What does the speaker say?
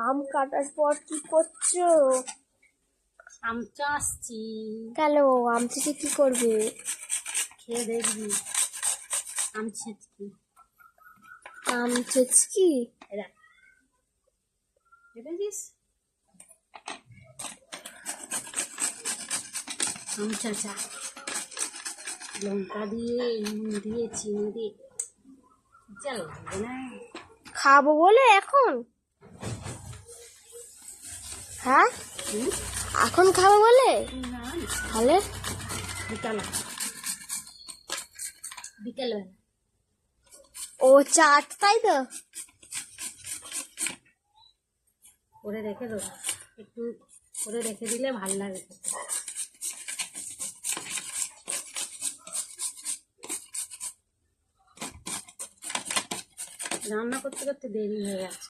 আম কাটার পর কি করছো? আম চাষছি। কেন আম থেকে কি করবে? খেয়ে দেখবি আম ছেঁচকি। আম ছেচকি? এরা দেখেছিস আম চাচা লঙ্কা দিয়ে নুন দিয়ে চিনি দিয়ে যা লাগবে না। খাবো বলে এখন? হ্যাঁ হুম? এখন খাবো বলে? না তাহলে বিকাল বিকেলবেলা ও চাট, তাই তো? করে রেখে দেবো, একটু করে রেখে দিলে ভালো লাগে খেতে। রান্না করতে করতে দেরি হয়ে যাচ্ছে।